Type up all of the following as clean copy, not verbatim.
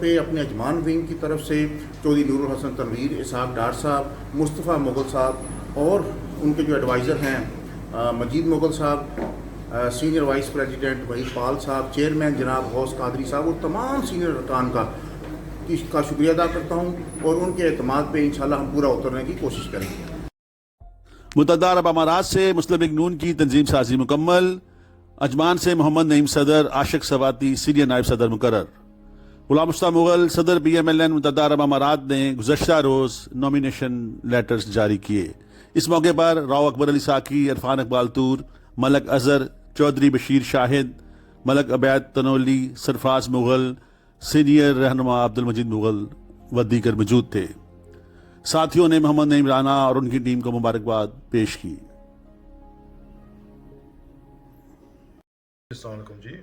پہ اپنے اجمان ونگ کی طرف سے چودھری نور الحسن تنویر، اسحاق ڈار صاحب، مصطفیٰ مغل صاحب اور ان کے جو ایڈوائزر ہیں مجید مغل صاحب، سینئر وائس پریزیڈنٹ وحید پال صاحب، چیئرمین جناب غوث قادری صاحب اور تمام سینئر ارکان کا شکریہ ادا کرتا ہوں، اور ان کے اعتماد پہ انشاءاللہ ہم پورا اترنے کی کوشش کریں گے۔ متحدہ عرب امارات سے مسلم لیگ نون کی تنظیم سازی مکمل۔ اجمان سے محمد نعیم صدر، عاشق سواتی سینئر نائب صدر مقرر۔ غلام مصطفیٰ مغل صدر BMLN متحدہ عرب امارات نے گزشتہ روز نامینیشن لیٹرز جاری کیے۔ اس موقع پر راؤ اکبر علی ساکی، عرفان اقبال تور، ملک اظہر، چودھری بشیر شاہد، ملک عبید تنولی، سرفراز مغل، سینئر رہنما عبد المجید مغل و دیگر موجود تھے۔ ساتھیوں نے محمد نعیم رانا اور ان کی ٹیم کو مبارکباد پیش کی۔ السلام علیکم جی،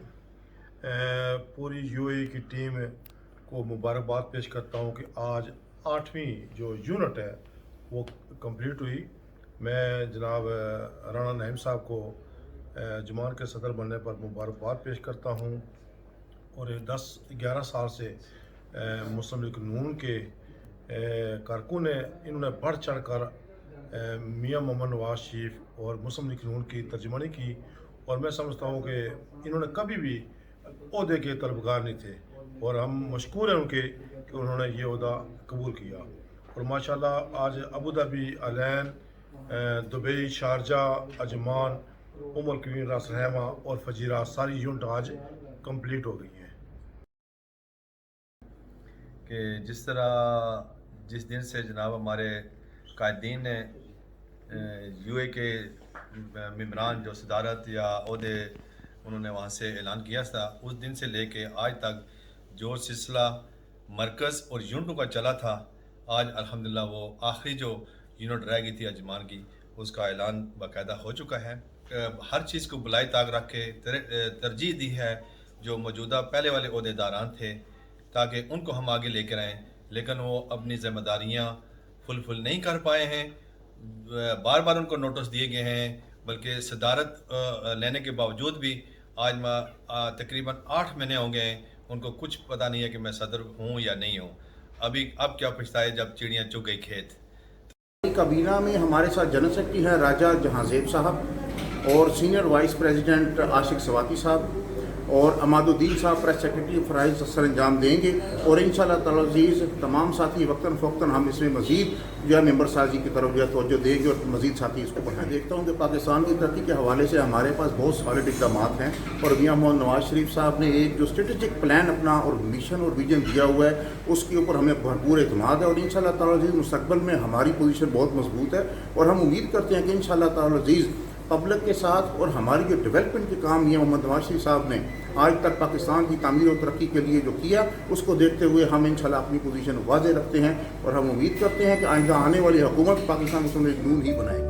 پوری UAE کی ٹیم کو مبارکباد پیش کرتا ہوں کہ آج 8ویں جو یونٹ ہے وہ کمپلیٹ ہوئی۔ میں جناب رانا نعیم صاحب کو اجمان کے صدر بننے پر مبارکباد پیش کرتا ہوں، اور 10-11 سال سے مسلم لیگ نون کے کارکن ہیں۔ انہوں نے بڑھ چڑھ کر میاں محمد نواز شریف اور مسلم لیگ نون کی ترجمانی کی، اور میں سمجھتا ہوں کہ انہوں نے کبھی بھی عہدے کے طلبگار نہیں تھے، اور ہم مشکور ہیں ان کے کہ انہوں نے یہ عہدہ قبول کیا۔ اور ماشاءاللہ آج Abu Dhabi, Al Ain, Dubai, Sharjah, Ajman, Umm al Quwain, Ras Al Khaimah اور فجیرہ ساری یونٹ آج کمپلیٹ ہو گئی ہیں۔ کہ جس دن سے جناب ہمارے قائدین نے UAE کے ممبران جو صدارت یا عہدے انہوں نے وہاں سے اعلان کیا تھا، اس دن سے لے کے آج تک جو سلسلہ مرکز اور یونٹوں کا چلا تھا، آج الحمدللہ وہ آخری جو یونٹ رہ گئی تھی اجمان کی، اس کا اعلان باقاعدہ ہو چکا ہے۔ ہر چیز کو بلائی طاق رکھ کے ترجیح دی ہے جو موجودہ پہلے والے عہدے داران تھے، تاکہ ان کو ہم آگے لے کر آئیں، لیکن وہ اپنی ذمہ داریاں فل نہیں کر پائے ہیں۔ بار بار ان کو نوٹس دیے گئے ہیں، بلکہ صدارت لینے کے باوجود بھی آج میں تقریباً 8 مہینے ہو گئے ہیں، ان کو کچھ پتہ نہیں ہے کہ میں صدر ہوں یا نہیں ہوں۔ اب کیا پچھتائے جب چڑیاں چگ گئی کھیت۔ کابینہ میں ہمارے ساتھ جنرل سیکرٹری ہیں راجہ جہانزیب صاحب، اور سینئر وائس پریزیڈنٹ عاشق سواتی صاحب، اور اماد الدین صاحب پریس سیکرٹری فرائض سر انجام دیں گے، اور انشاءاللہ تعالی عزیز تمام ساتھی وقتاً فوقتاً ہم اس میں مزید جو ہے ممبر سازی کی طرف جو ہے توجہ دیں گے، اور مزید ساتھی اس کو بڑھائیں۔ دیکھتا ہوں کہ پاکستان کی ترقی کے حوالے سے ہمارے پاس بہت سالڈ اقدامات ہیں، اور میاں محمد نواز شریف صاحب نے ایک جو اسٹریٹجک پلان اپنا اور مشن اور ویژن دیا ہوا ہے، اس کے اوپر ہمیں بھرپور اعتماد ہے، اور انشاءاللہ تعالی عزیز مستقبل میں ہماری پوزیشن بہت مضبوط ہے، اور ہم امید کرتے ہیں کہ انشاءاللہ تعالی عزیز پبلک کے ساتھ اور ہماری جو ڈیولپمنٹ کے کام میاں محمد نواز شریف صاحب نے آج تک پاکستان کی تعمیر و ترقی کے لیے جو کیا، اس کو دیکھتے ہوئے ہم انشاءاللہ اپنی پوزیشن واضح رکھتے ہیں، اور ہم امید کرتے ہیں کہ آئندہ آنے والی حکومت پاکستان مسلم لیگ نون ہی بنائے گی۔